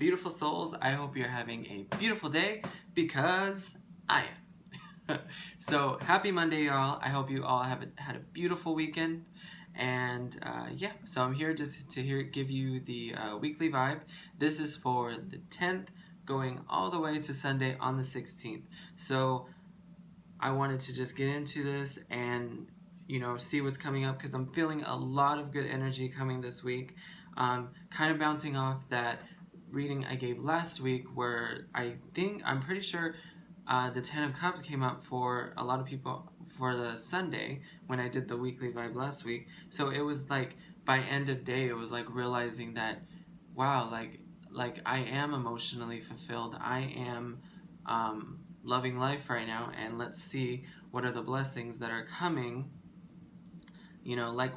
beautiful souls. I hope you're having a beautiful day because I am. So happy Monday, y'all. I hope you all have had a beautiful weekend. And yeah, so I'm here just to give you the weekly vibe. This is for the 10th going all the way to Sunday on the 16th. So I wanted to just get into this and see what's coming up because I'm feeling a lot of good energy coming this week. Kind of bouncing off that reading I gave last week where I'm pretty sure the 10 of Cups came up for a lot of people for the Sunday when I did the weekly vibe last week. So it was like by end of day, it was like realizing that, wow, like I am emotionally fulfilled. I am loving life right now, and let's see what are the blessings that are coming. Like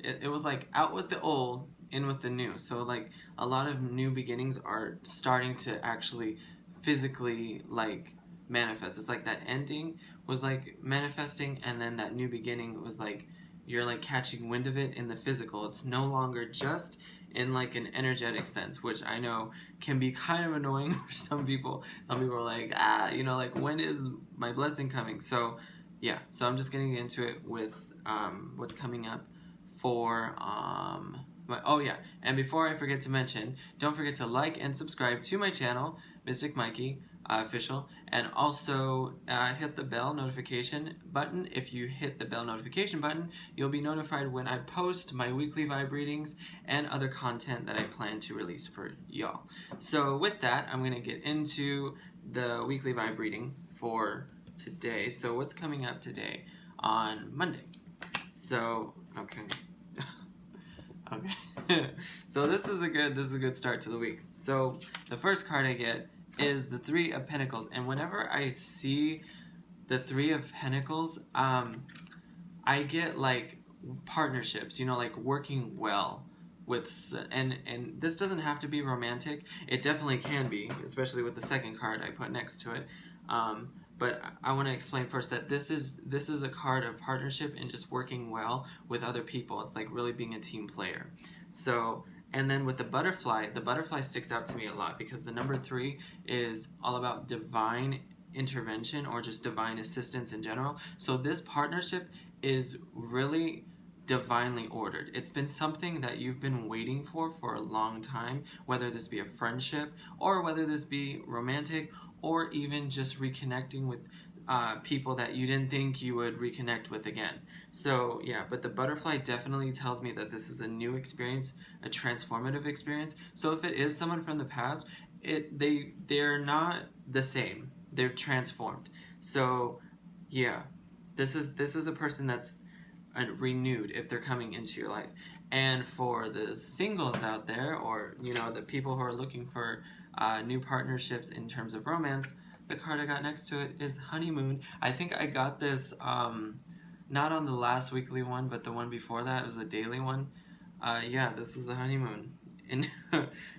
it was like out with the old, in with the new. So like a lot of new beginnings are starting to actually physically like manifest. It's like that ending was like manifesting, and then that new beginning was like you're like catching wind of it in the physical. It's no longer just in like an energetic sense, which I know can be kind of annoying for some people. Some people are like, like when is my blessing coming? So yeah, so I'm just getting into it with what's coming up for oh yeah, and before I forget to mention, don't forget to like and subscribe to my channel, Mystic Mikey official, and also hit the bell notification button. If you hit the bell notification button, you'll be notified when I post my weekly vibe readings and other content that I plan to release for y'all. So with that, I'm gonna get into the weekly vibe reading for today. So what's coming up today on Monday? So okay. Okay. So this is a good start to the week. So the first card I get is the Three of Pentacles, and whenever I see the Three of Pentacles, I get like partnerships, like working well with, and this doesn't have to be romantic. It definitely can be, especially with the second card I put next to it. But I want to explain first that this is a card of partnership and just working well with other people. It's like really being a team player. So, and then with the butterfly sticks out to me a lot because the number 3 is all about divine intervention or just divine assistance in general. So this partnership is really divinely ordered. It's been something that you've been waiting for a long time, whether this be a friendship or whether this be romantic or even just reconnecting with people that you didn't think you would reconnect with again. So yeah, but the butterfly definitely tells me that this is a new experience, a transformative experience. So if it is someone from the past, they're not the same. They're transformed. So yeah, this is a person that's renewed if they're coming into your life. And for the singles out there, or the people who are looking for new partnerships in terms of romance, the card I got next to it is Honeymoon. I think I got this not on the last weekly one, but the one before that. It was a daily one. Yeah, this is the honeymoon.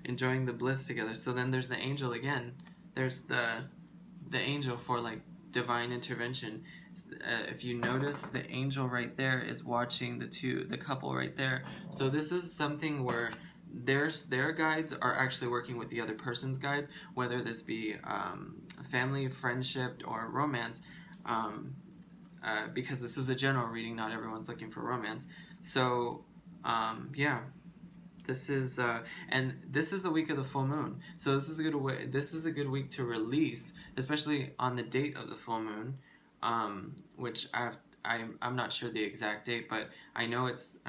Enjoying the bliss together. So then there's the angel again. There's the angel for like divine intervention. If you notice, the angel right there is watching the couple right there. So this is something where their guides are actually working with the other person's guides, whether this be family, friendship, or romance, because this is a general reading, not everyone's looking for romance. So yeah, this is and this is the week of the full moon. So this is a good week to release, especially on the date of the full moon, which I'm not sure the exact date, but I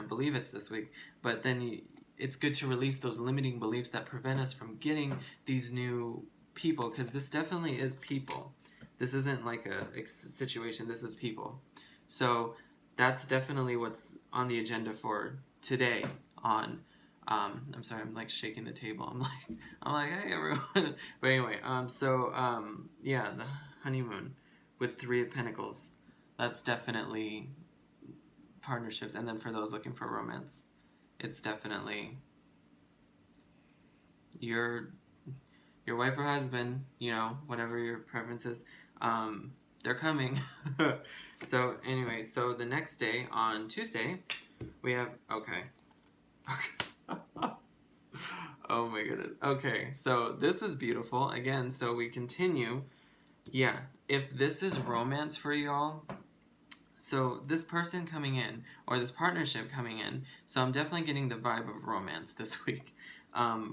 believe it's this week. But then it's good to release those limiting beliefs that prevent us from getting these new people, because this definitely is people. This isn't like a situation, this is people. So that's definitely what's on the agenda for today on I'm sorry, I'm like shaking the table. I'm like, hey everyone. But anyway, yeah, the honeymoon with 3 of Pentacles. That's definitely partnerships. And then for those looking for romance, it's definitely your wife or husband, whatever your preference is, they're coming. So anyway, so the next day, on Tuesday, we have, okay. Oh my goodness. Okay, so this is beautiful. Again, so we continue. Yeah, if this is romance for y'all, so this person coming in, or this partnership coming in, so I'm definitely getting the vibe of romance this week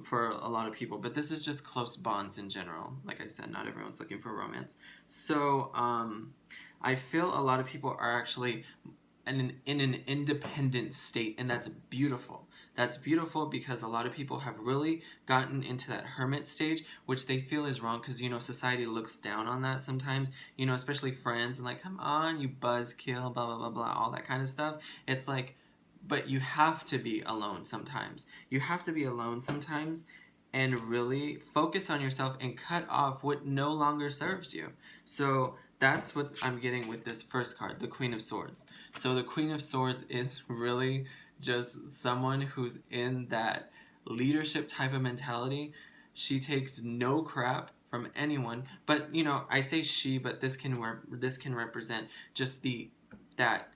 for a lot of people, but this is just close bonds in general. Like I said, not everyone's looking for romance. So I feel a lot of people are actually in an independent state, and that's beautiful. That's beautiful because a lot of people have really gotten into that hermit stage, which they feel is wrong because, you know, society looks down on that sometimes, you know, especially friends, and like, come on, you buzzkill, blah, blah, blah, blah, all that kind of stuff. It's like, but you have to be alone sometimes. You have to be alone sometimes and really focus on yourself and cut off what no longer serves you. So that's what I'm getting with this first card, the Queen of Swords. So the Queen of Swords is really just someone who's in that leadership type of mentality. She takes no crap from anyone, but you know, I say she, but this can represent just that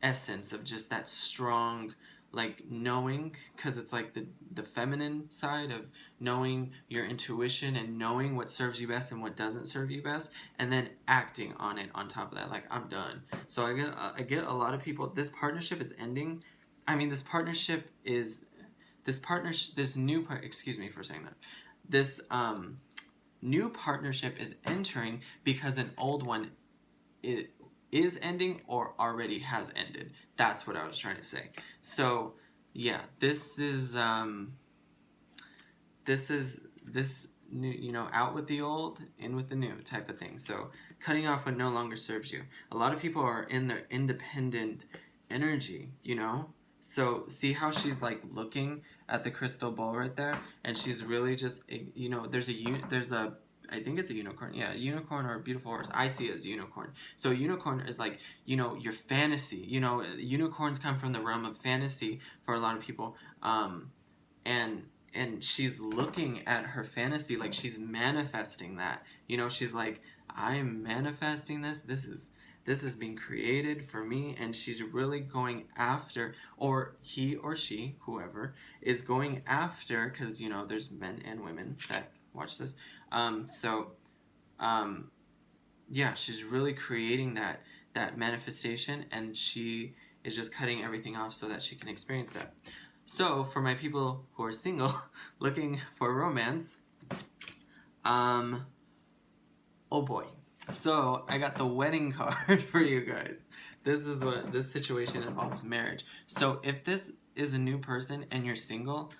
essence of just that strong, like, knowing, because it's like the feminine side of knowing your intuition and knowing what serves you best and what doesn't serve you best, and then acting on it on top of that. Like, I'm done. So I get a lot of people, this partnership is ending. I mean, this new part, excuse me for saying that, this new partnership is entering because an old one is ending or already has ended. That's what I was trying to say. So yeah, this new, you know, out with the old, in with the new type of thing. So cutting off what no longer serves you. A lot of people are in their independent energy, you know. So see how she's like looking at the crystal ball right there, and she's really just, you know, there's a I think it's a unicorn. Yeah, a unicorn or a beautiful horse. I see it as a unicorn. So a unicorn is like, you know, your fantasy. You know, unicorns come from the realm of fantasy for a lot of people. And she's looking at her fantasy like she's manifesting that. You know, she's like, I'm manifesting this. This is being created for me, and she's really going after, or he or she, whoever, is going after, because, you know, there's men and women that watch this. Yeah, she's really creating that manifestation, and she is just cutting everything off so that she can experience that. So for my people who are single, looking for romance, oh boy. So I got the wedding card for you guys. This situation involves marriage. So if this is a new person and you're single,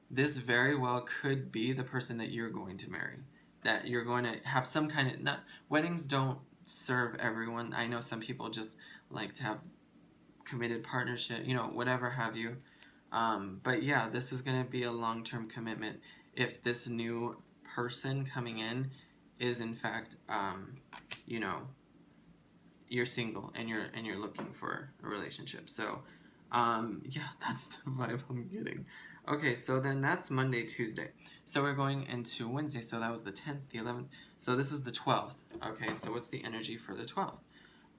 this very well could be the person that you're going to marry. That you're going to have some kind of, not, weddings don't serve everyone. I know some people just like to have committed partnership, you know, whatever have you. But yeah, this is going to be a long-term commitment if this new person coming in is in fact, you know, you're single and you're looking for a relationship. So yeah, that's the vibe I'm getting. Okay, so then that's Monday, Tuesday. So we're going into Wednesday. So that was the 10th, the 11th. So this is the 12th. Okay, so what's the energy for the 12th?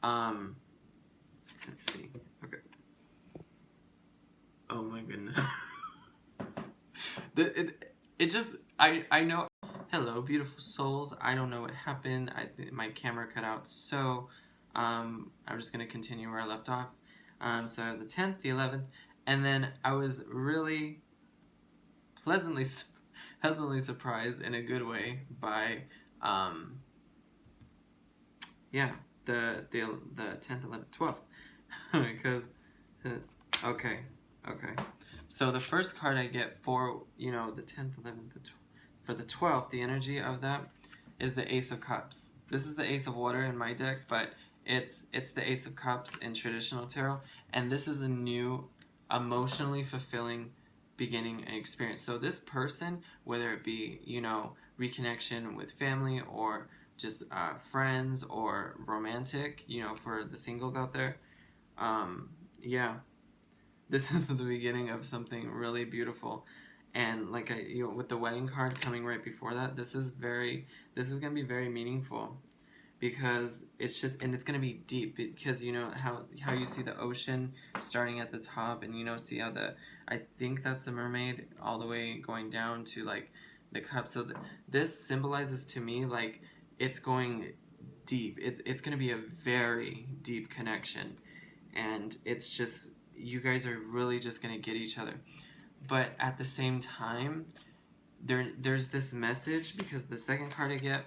Let's see. Okay. Oh my goodness. It just, I know. Hello, beautiful souls. I don't know what happened. My camera cut out. So I'm just going to continue where I left off. So the 10th, the 11th. And then I was really pleasantly surprised in a good way by yeah, the 10th, 11th, 12th. Because okay. So the first card I get for, you know, the 10th, 11th, for the 12th, the energy of that is the Ace of Cups. This is the Ace of Water in my deck, but it's the Ace of Cups in traditional tarot, and this is a new emotionally fulfilling beginning and experience. So this person, whether it be, you know, reconnection with family or just friends or romantic, you know, for the singles out there, yeah, this is the beginning of something really beautiful. And like you know, with the wedding card coming right before that, this is gonna be very meaningful, because it's just, and it's going to be deep, because you know how you see the ocean starting at the top, and you know, see how I think that's a mermaid all the way going down to like the cup. So this symbolizes to me like it's going deep. It's going to be a very deep connection, and it's just, you guys are really just going to get each other. But at the same time, there's this message, because the second card I get,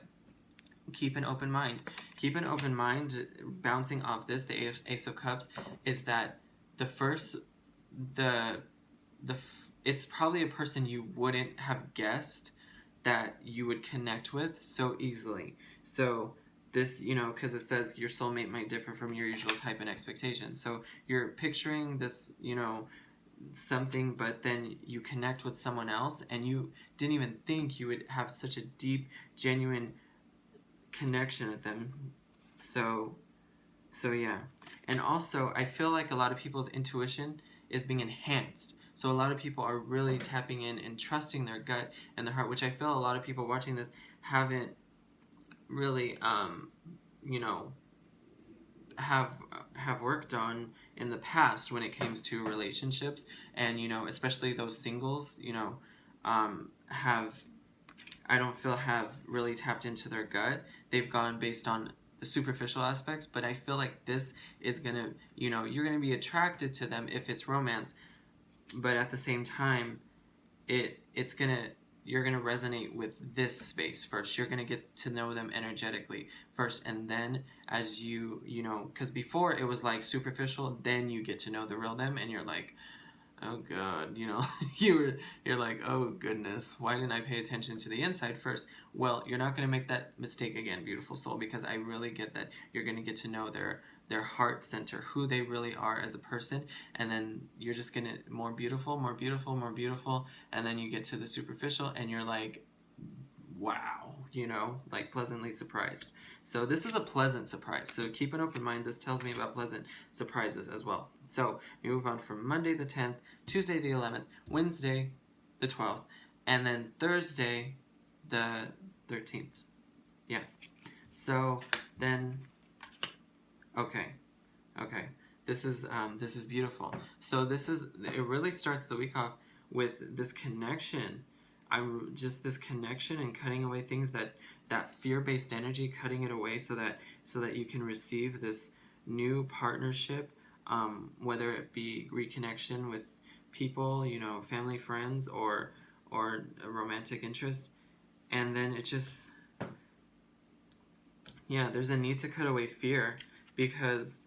keep an open mind. Keep an open mind, bouncing off this, the Ace of Cups, is that the first, it's probably a person you wouldn't have guessed that you would connect with so easily. So this, you know, because it says your soulmate might differ from your usual type and expectation. So you're picturing this, you know, something, but then you connect with someone else and you didn't even think you would have such a deep, genuine connection with them. So yeah. And also, I feel like a lot of people's intuition is being enhanced. So a lot of people are really tapping in and trusting their gut and their heart, which I feel a lot of people watching this haven't really, you know, have worked on in the past when it comes to relationships. And you know, especially those singles, you know, I don't feel have really tapped into their gut. They've gone based on the superficial aspects, but I feel like this is gonna, you know, you're gonna be attracted to them if it's romance, but at the same time, it's gonna, you're gonna resonate with this space first. You're gonna get to know them energetically first, and then as you know, because before it was like superficial, then you get to know the real them, and you're like, oh god, you know, you're like, oh goodness, why didn't I pay attention to the inside first? Well, you're not going to make that mistake again, beautiful soul, because I really get that you're going to get to know their heart center, who they really are as a person, and then you're just going to more beautiful, more beautiful, more beautiful, and then you get to the superficial and you're like, wow, you know, like pleasantly surprised. So this is a pleasant surprise. So keep an open mind. This tells me about pleasant surprises as well. So we move on from Monday the 10th, Tuesday the 11th, Wednesday the 12th, and then Thursday the 13th. Yeah. So then, okay. This is beautiful. So it really starts the week off with this connection. I'm just this connection and cutting away things that fear-based energy, cutting it away so that you can receive this new partnership, whether it be reconnection with people, you know, family, friends, or a romantic interest. And then it just, yeah, there's a need to cut away fear, because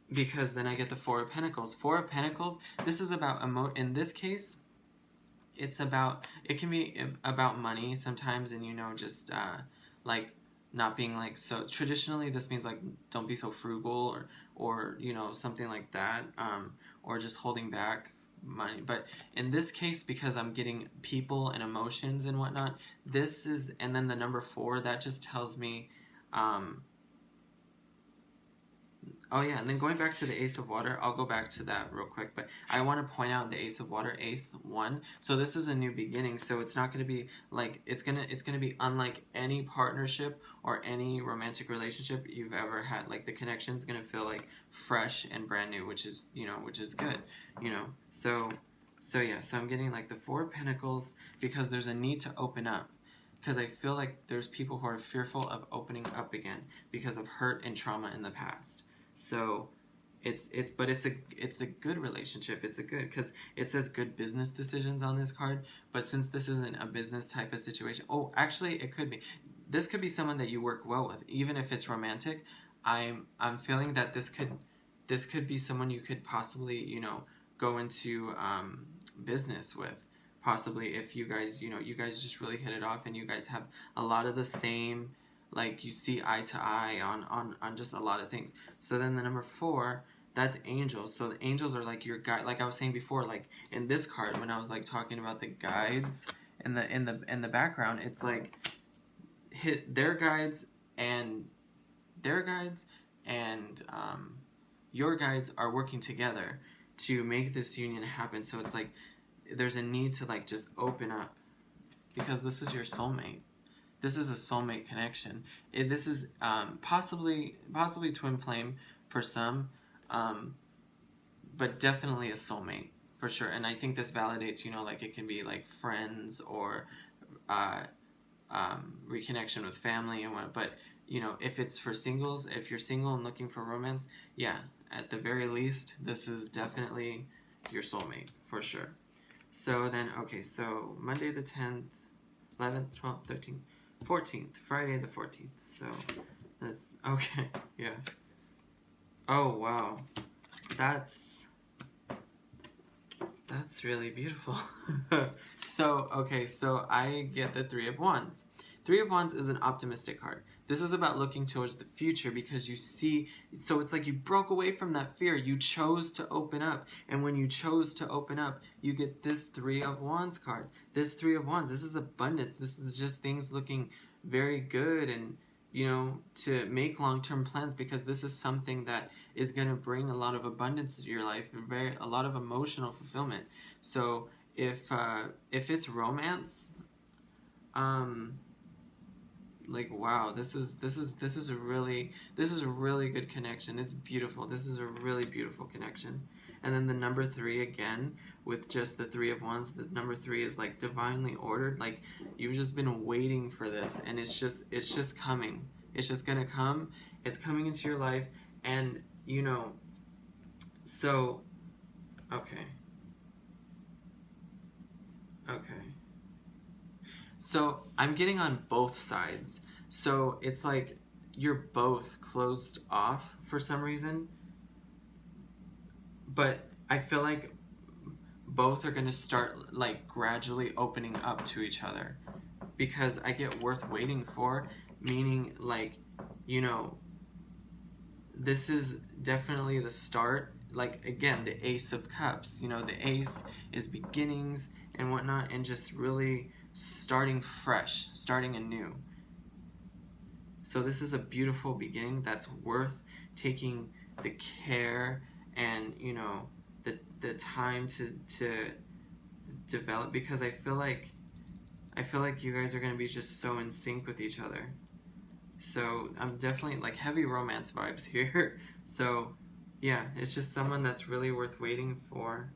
then I get the Four of Pentacles. Four of Pentacles, this is about in this case, it can be about money sometimes, and you know, just like not being like, so traditionally this means like don't be so frugal, or you know, something like that, or just holding back money. But in this case, because I'm getting people and emotions and whatnot, this is, and then the number 4, that just tells me, oh yeah, and then going back to the Ace of Water, I'll go back to that real quick, but I want to point out the Ace of Water, Ace 1. So this is a new beginning, so it's not going to be like, it's going to be unlike any partnership or any romantic relationship you've ever had. Like the connection's going to feel like fresh and brand new, which is, you know, which is good, you know. So yeah, so I'm getting like the 4 of Pentacles, because there's a need to open up. Because I feel like there's people who are fearful of opening up again because of hurt and trauma in the past. So it's a good relationship. It's a good, because it says good business decisions on this card, but since this isn't a business type of situation, oh, actually it could be. This could be someone that you work well with, even if it's romantic. I'm feeling that this could be someone you could possibly, you know, go into business with. Possibly if you guys, you know, you guys just really hit it off and you guys have a lot of the same, like you see eye to eye on just a lot of things. So then the number 4, that's angels. So the angels are like your guide, like I was saying before, like in this card when I was like talking about the guides in the background, it's like their guides and your guides are working together to make this union happen. So it's like there's a need to like just open up, because this is your soulmate. this is a soulmate connection. This is possibly twin flame for some, but definitely a soulmate for sure. And I think this validates, like it can be like friends or reconnection with family and what. But if it's for singles, if you're single and looking for romance, yeah, at the very least, this is definitely your soulmate for sure. So then, okay, so Monday the 10th, 11th, 12th, 13th, 14th, Friday the 14th. So that's okay. Yeah. Oh wow, that's really beautiful. So okay, so I get the Three of Wands. Three of Wands is an optimistic card. This is about looking towards the future because you see, so it's like you broke away from that fear. You chose to open up. And when you chose to open up, you get this Three of Wands card. This Three of Wands, this is abundance. This is just things looking very good and, to make long-term plans because this is something that is going to bring a lot of abundance to your life and a lot of emotional fulfillment. So if it's romance, like wow, this is a really good connection. It's beautiful. This is a really beautiful connection. And then the number 3 again with just the Three of Wands. The number 3 is like divinely ordered. Like you've just been waiting for this, and it's just coming. It's just gonna come. It's coming into your life, and so okay. So I'm getting on both sides. So it's like you're both closed off for some reason. But I feel like both are going to start like gradually opening up to each other. Because I get worth waiting for, meaning like, this is definitely the start. Like again, the Ace of Cups. The Ace is beginnings and whatnot, and just really starting fresh, starting anew. So this is a beautiful beginning that's worth taking the care and the time to develop, because I feel like you guys are going to be just so in sync with each other. So I'm definitely like heavy romance vibes here. So yeah, it's just someone that's really worth waiting for,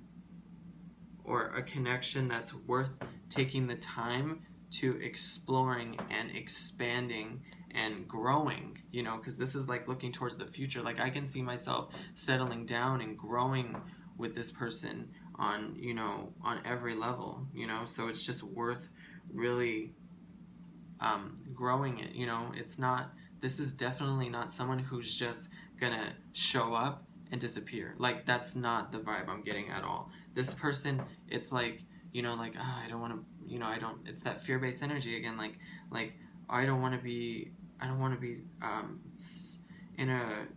or a connection that's worth taking the time to exploring and expanding and growing, because this is like looking towards the future. Like I can see myself settling down and growing with this person on, on every level, so it's just worth really growing it. This is definitely not someone who's just gonna show up and disappear. Like that's not the vibe I'm getting at all. This person, it's like, like I don't want to, it's that fear-based energy again. Like I don't want to be in a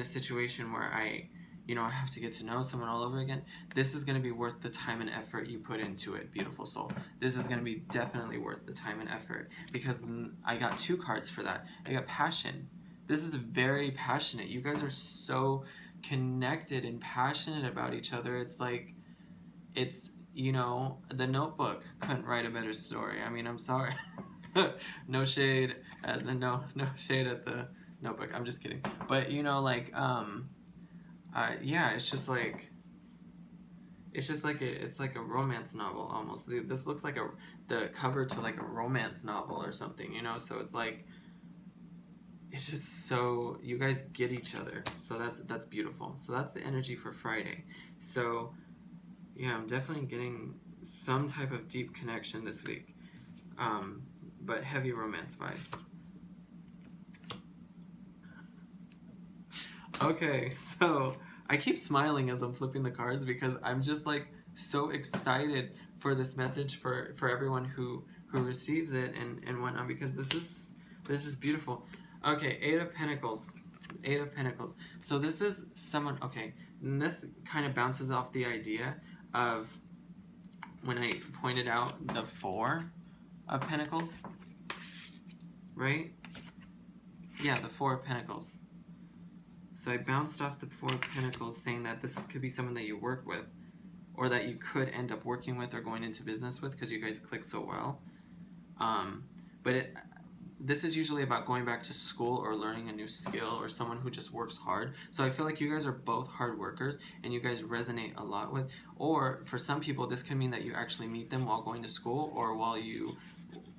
situation where I have to get to know someone all over again. This is going to be worth the time and effort you put into it, beautiful soul. This is going to be definitely worth the time and effort, because I got 2 cards for that. I got passion. This is very passionate. You guys are so connected and passionate about each other. It's like, the Notebook couldn't write a better story. I mean, I'm sorry. No shade at no shade at the Notebook. I'm just kidding. But yeah, it's like a romance novel almost. This looks like the cover to like a romance novel or something, so it's like, it's just so you guys get each other. So that's beautiful. So that's the energy for Friday. So yeah, I'm definitely getting some type of deep connection this week, but heavy romance vibes. Okay, so I keep smiling as I'm flipping the cards because I'm just like so excited for this message for everyone who receives it and whatnot, because this is beautiful. Okay, 8 of Pentacles. 8 of Pentacles. So this is someone, okay, and this kind of bounces off the idea of when I pointed out the 4 of Pentacles, right? Yeah, the 4 of Pentacles. So I bounced off the 4 of Pentacles saying that this could be someone that you work with, or that you could end up working with or going into business with because you guys click so well. But this is usually about going back to school or learning a new skill, or someone who just works hard. So I feel like you guys are both hard workers and you guys resonate a lot with, or for some people this can mean that you actually meet them while going to school or while you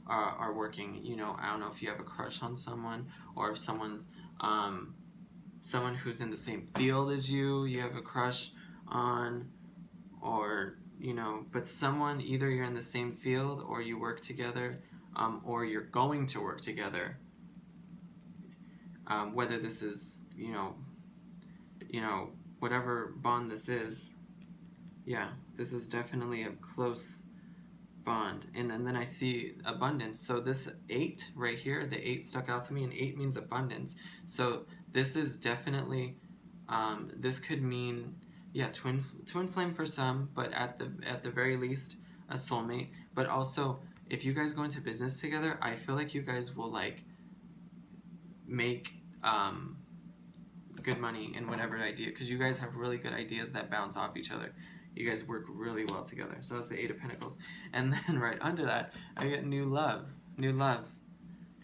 are working. You know, I don't know if you have a crush on someone, or if someone's someone who's in the same field as you have a crush on, or you know, but someone, either you're in the same field or you work together, or you're going to work together, whether this is, you know, whatever bond this is. Yeah, this is definitely a close bond. And then I see abundance. So this 8 right here, the 8 stuck out to me, and 8 means abundance. So this is definitely, this could mean, yeah, twin flame for some, but at the very least a soulmate. But also, if you guys go into business together, I feel like you guys will like make good money in whatever idea, because you guys have really good ideas that bounce off each other. You guys work really well together. So that's the 8 of Pentacles. And then right under that, I get new love. New love.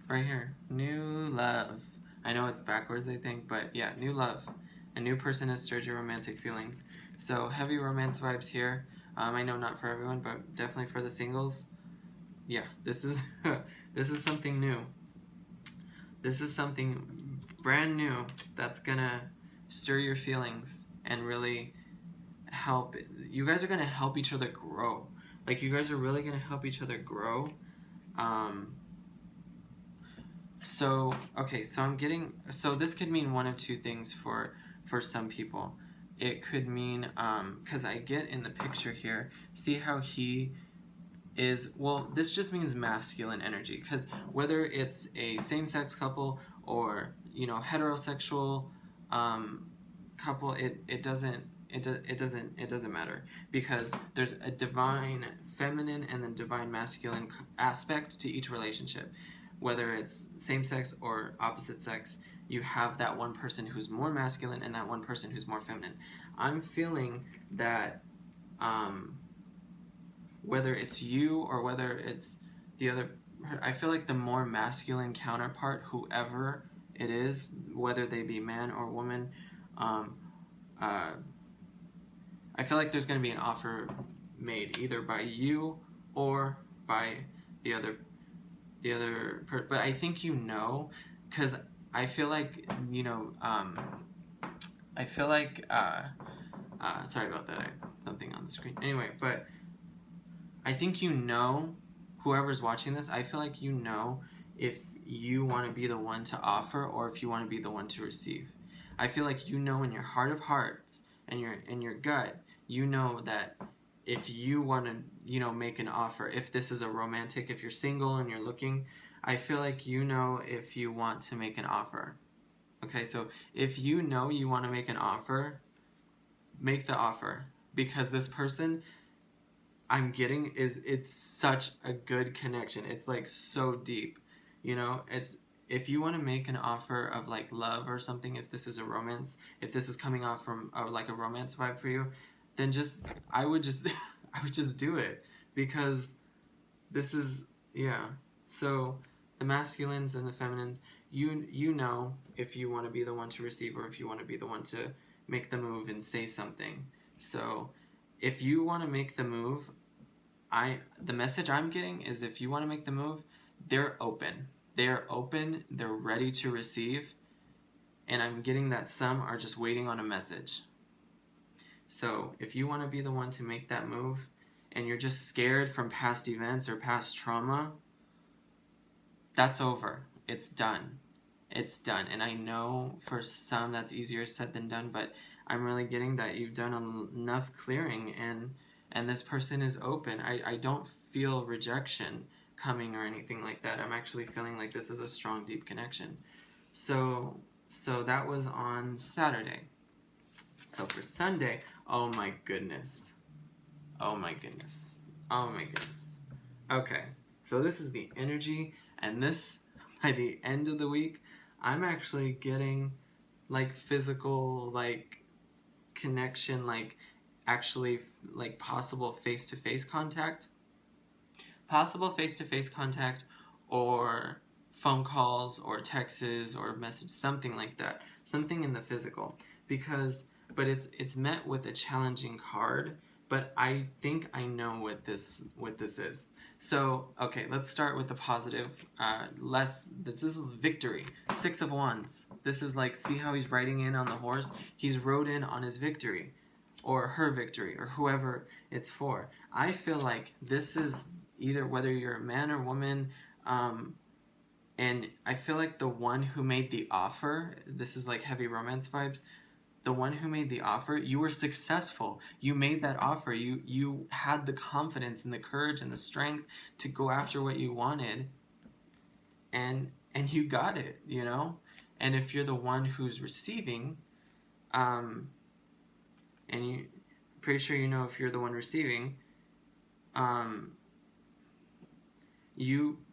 Right here. New love. I know it's backwards, I think, but yeah, new love. A new person has stirred your romantic feelings. So heavy romance vibes here. I know not for everyone, but definitely for the singles. Yeah, this is this is something new. This is something brand new that's gonna stir your feelings and really help. You guys are gonna help each other grow. Like, you guys are really gonna help each other grow. So okay, so I'm getting, so this could mean one of two things for some people. It could mean, because I get in the picture here, see how he is, well, this just means masculine energy, because whether it's a same-sex couple or, you know, heterosexual couple, it doesn't matter, because there's a divine feminine and then divine masculine aspect to each relationship. Whether it's same-sex or opposite sex, you have that one person who's more masculine and that one person who's more feminine. I'm feeling that whether it's you or whether it's the other, I feel like the more masculine counterpart, whoever it is, whether they be man or woman, I feel like there's going to be an offer made either by you or by the other but I think, you know, because I feel like, you know, I feel like, sorry about that, I have something on the screen. Anyway, but I think, you know, whoever's watching this, I feel like you know if you want to be the one to offer or if you want to be the one to receive. I feel like you know in your heart of hearts and in your gut, you know that if you want to, you know, make an offer, if this is a romantic, if you're single and you're looking, I feel like you know if you want to make an offer. Okay, so if you know you want to make an offer, make the offer, because this person I'm getting it's such a good connection. It's like so deep, you know. It's, if you want to make an offer of like love or something, if this is a romance, if this is coming off from like a romance vibe for you, then I would just do it, because this is, yeah. So the masculines and the feminines, you know if you want to be the one to receive or if you want to be the one to make the move and say something. So if you want to make the move, the message I'm getting is, if you want to make the move, they're open. They're open, they're ready to receive, and I'm getting that some are just waiting on a message. So if you want to be the one to make that move and you're just scared from past events or past trauma, that's over. It's done. It's done. And I know for some that's easier said than done, but I'm really getting that you've done enough clearing, and this person is open. I don't feel rejection coming or anything like that. I'm actually feeling like this is a strong, deep connection. So that was on Saturday. So for Sunday, oh my goodness. Oh my goodness. Oh my goodness. Okay, so this is the energy, and this, by the end of the week, I'm actually getting like physical, like connection, like actually like possible face-to-face contact. Possible face-to-face contact, or phone calls or texts or message, something like that, something in the physical, but it's met with a challenging card. But I think I know what this is. So okay, let's start with the positive. This is victory. 6 of Wands. This is like, see how he's riding in on the horse? He's rode in on his victory, or her victory, or whoever it's for. I feel like this is either, whether you're a man or woman, and I feel like the one who made the offer, this is like heavy romance vibes, the one who made the offer, you were successful. You made that offer. You had the confidence and the courage and the strength to go after what you wanted, and you got it, you know? And if you're the one who's receiving, and you pretty sure you know, if you're the one receiving,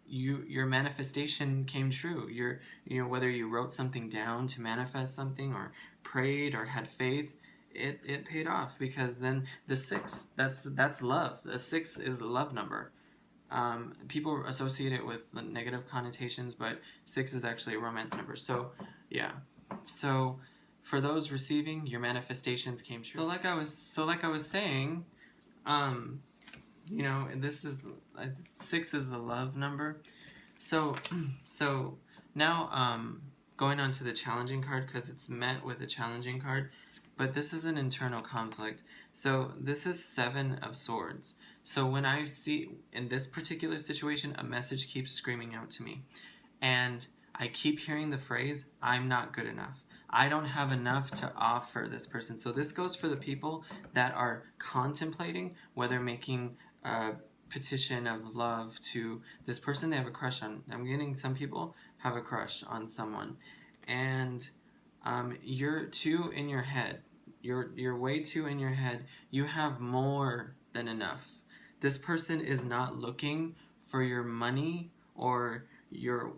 your manifestation came true. Whether you wrote something down to manifest something, or prayed, or had faith, it paid off, because then the 6, that's love. The 6 is the love number. People associate it with the negative connotations, but 6 is actually a romance number. So yeah. So for those receiving, your manifestations came true. So like I was saying, this is 6 is the love number. So now going on to the challenging card, because it's met with a challenging card, but this is an internal conflict. So this is 7 of Swords. So when I see, in this particular situation, a message keeps screaming out to me, and I keep hearing the phrase, I'm not good enough. I don't have enough to offer this person. So this goes for the people that are contemplating whether making a petition of love to this person they have a crush on. I'm getting some people have a crush on someone, and you're too in your head. You're way too in your head. You have more than enough. This person is not looking for your money or your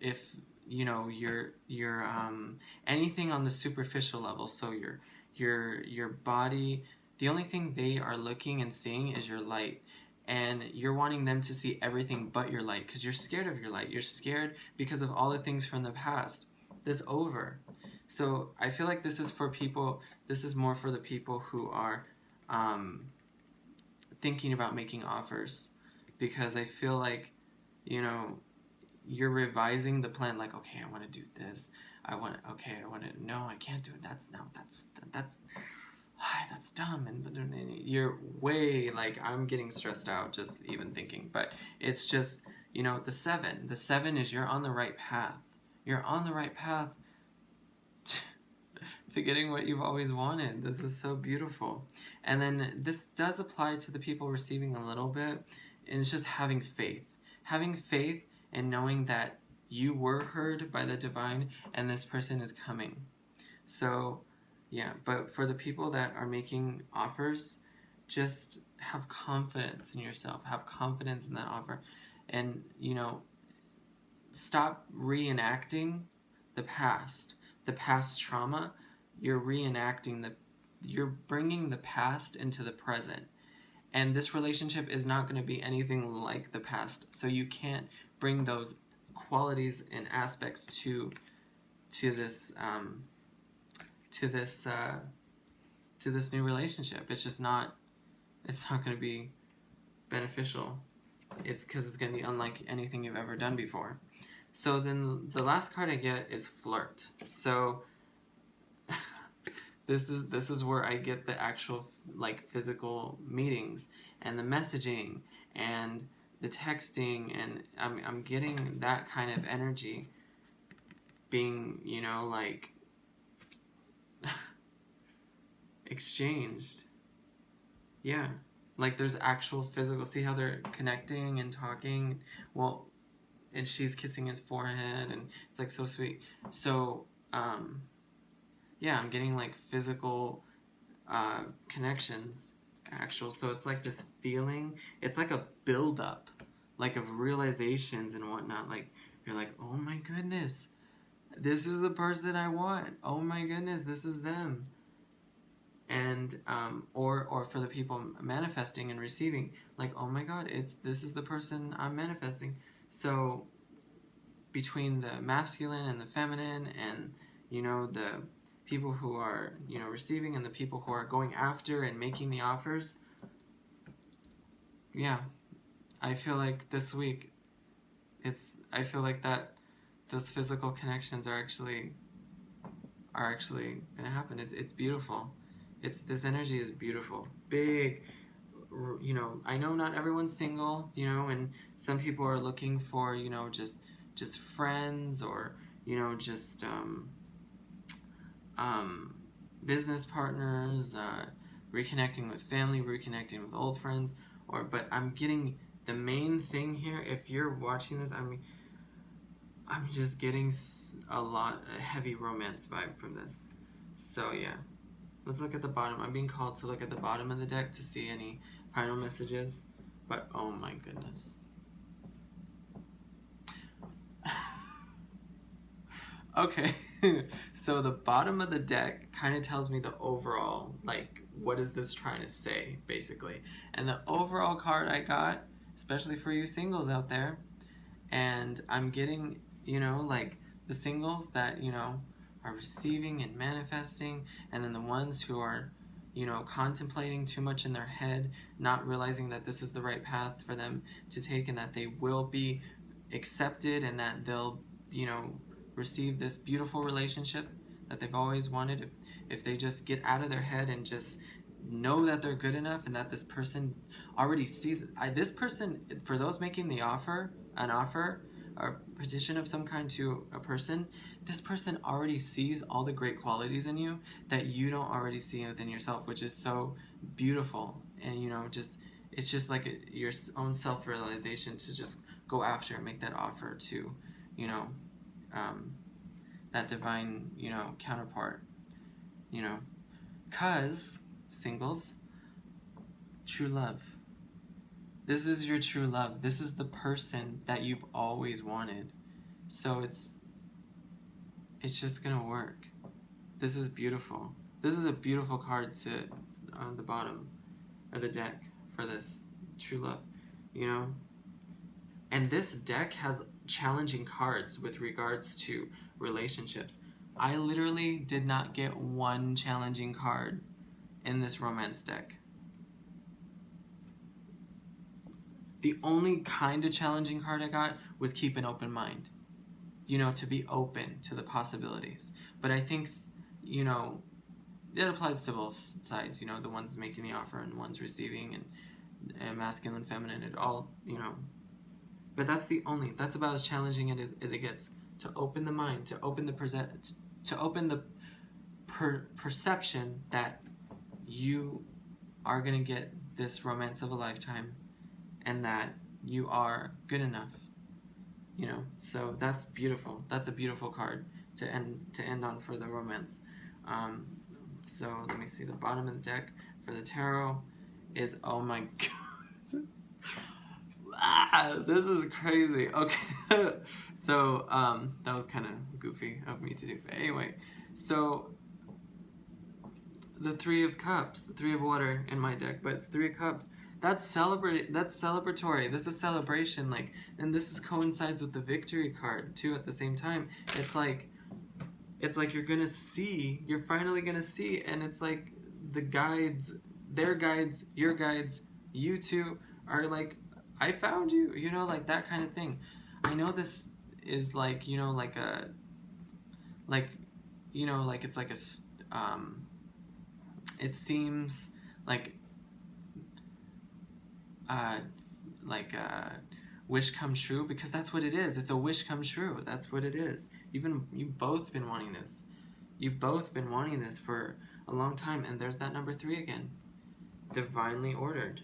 if your anything on the superficial level. So your body. The only thing they are looking and seeing is your light, and you're wanting them to see everything but your light, because you're scared of your light. You're scared because of all the things from the past. This over. So I feel like this is for people. This is more for the people who are thinking about making offers, because I feel like you're revising the plan. Like, okay, I want to do this. No, I can't do it. That's dumb. And you're way, like, I'm getting stressed out just even thinking. But it's just, the 7. The 7 is, you're on the right path. You're on the right path to getting what you've always wanted. This is so beautiful. And then this does apply to the people receiving a little bit. And it's just having faith. Having faith and knowing that you were heard by the divine, and this person is coming. So yeah, but for the people that are making offers, just have confidence in yourself. Have confidence in that offer. And, stop reenacting the past trauma. You're bringing the past into the present. And this relationship is not going to be anything like the past. So you can't bring those qualities and aspects to this new relationship. It's just not. It's not going to be beneficial. It's because it's going to be unlike anything you've ever done before. So then the last card I get is Flirt. So this is where I get the actual, like, physical meetings and the messaging and the texting, and I'm getting that kind of energy being, like, exchanged. Yeah, like, there's actual physical. See how they're connecting and talking? Well, and she's kissing his forehead, and it's, like, so sweet. So yeah, I'm getting, like, physical connections, actual. So it's like this feeling. It's like a build-up, like, of realizations and whatnot. Like, you're like, oh my goodness, this is the person I want. Oh my goodness, this is them. And or for the people manifesting and receiving, like, oh my god, this is the person I'm manifesting. So between the masculine and the feminine, and you know, the people who are, you know, receiving and the people who are going after and making the offers. Yeah, I feel like this week I feel like that those physical connections are actually gonna happen. It's beautiful. This energy is beautiful. Big, you know, I know not everyone's single, you know, and some people are looking for, you know, just friends, or, you know, just business partners, reconnecting with family, reconnecting with old friends, but I'm getting the main thing here. If you're watching this, I'm just getting a heavy romance vibe from this. So yeah, let's look at the bottom. I'm being called to look at the bottom of the deck to see any final messages, but oh my goodness. Okay, so the bottom of the deck kind of tells me the overall, like, what is this trying to say, basically. And the overall card I got, especially for you singles out there, and I'm getting, you know, like, the singles that, you know, are receiving and manifesting, and then the ones who are, you know, contemplating too much in their head, not realizing that this is the right path for them to take, and that they will be accepted, and that they'll, you know, receive this beautiful relationship that they've always wanted if they just get out of their head and just know that they're good enough, and that this person already sees this person. For those making an offer or petition of some kind to a person, this person already sees all the great qualities in you that you don't already see within yourself, which is so beautiful. And you know, it's just like your own self-realization to just go after and make that offer to, you know, that divine, you know, counterpart, you know, cause singles, true love. This is your true love. This is the person that you've always wanted. So it's just gonna work. This is beautiful. This is a beautiful card to on the bottom of the deck for this true love, you know. And this deck has challenging cards with regards to relationships. I literally did not get one challenging card in this romance deck. The only kind of challenging card I got was keep an open mind. You know, to be open to the possibilities. But I think, you know, it applies to both sides, you know, the ones making the offer and the ones receiving, and masculine, feminine, it all, you know. But that's about as challenging as it gets. To open the mind, to open the perception that you are going to get this romance of a lifetime, and that you are good enough, you know. So that's beautiful. That's a beautiful card to end on for the romance. So let me see, the bottom of the deck for the tarot is, oh my god. This is crazy. Okay. So that was kind of goofy of me to do, but anyway, so the Three of Cups, the Three of Water in my deck, but it's Three of Cups. That's celebratory. This is celebration, like, and this coincides with the Victory card too at the same time. It's like you're finally gonna see, and it's like the guides, their guides, your guides, you two are like, I found you, you know, like that kind of thing. I know this is like, you know, like a, like, you know, like it's like a, it seems like a wish come true, because that's what it is. It's a wish come true. That's what it is. You've both been wanting this. You've both been wanting this for a long time, and there's that number 3 again. Divinely ordered.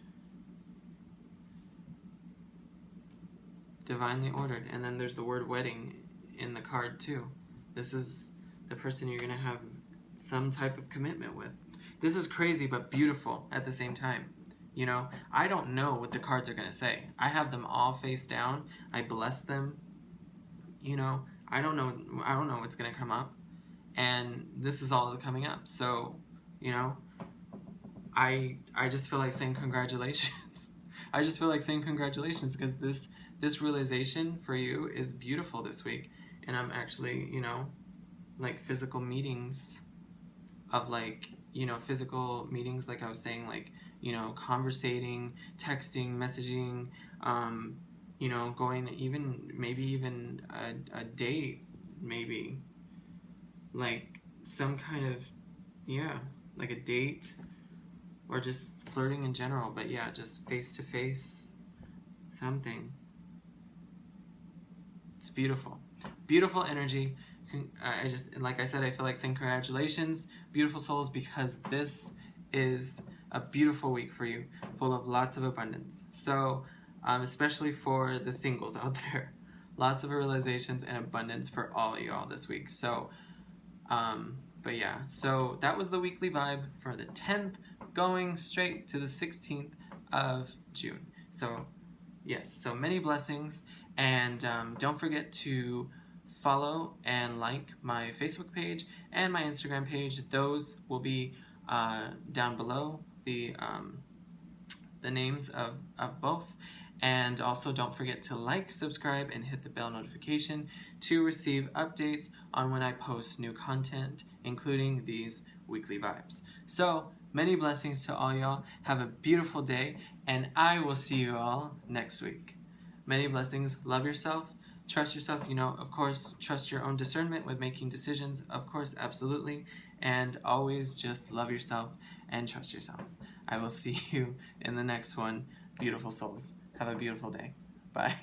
Divinely ordered. And then there's the word wedding in the card too. This is the person you're going to have some type of commitment with. This is crazy but beautiful at the same time. You know, I don't know what the cards are going to say. I have them all face down. I bless them. You know, I don't know what's going to come up. And this is all coming up. So, you know, I just feel like saying congratulations. I just feel like saying congratulations, because this realization for you is beautiful this week. And I'm actually, you know, like physical meetings of like, you know, physical meetings, like I was saying, like, you know, conversating, texting, messaging, you know, going even, maybe even a date, maybe, like some kind of, yeah, like a date, or just flirting in general, but yeah, just face to face, something. It's beautiful. Beautiful energy. I just, like I said, I feel like saying congratulations, beautiful souls, because this is a beautiful week for you, full of lots of abundance. So, especially for the singles out there, lots of realizations and abundance for all y'all this week. So, but yeah, so that was the weekly vibe for the 10th, going straight to the 16th of June. So, yes, so many blessings, and don't forget to follow and like my Facebook page and my Instagram page. Those will be down below, the names of both. And also don't forget to like, subscribe, and hit the bell notification to receive updates on when I post new content, including these weekly vibes. So, many blessings to all y'all. Have a beautiful day, and I will see you all next week. Many blessings. Love yourself. Trust yourself. You know, of course, trust your own discernment with making decisions. Of course, absolutely. And always just love yourself and trust yourself. I will see you in the next one. Beautiful souls. Have a beautiful day. Bye.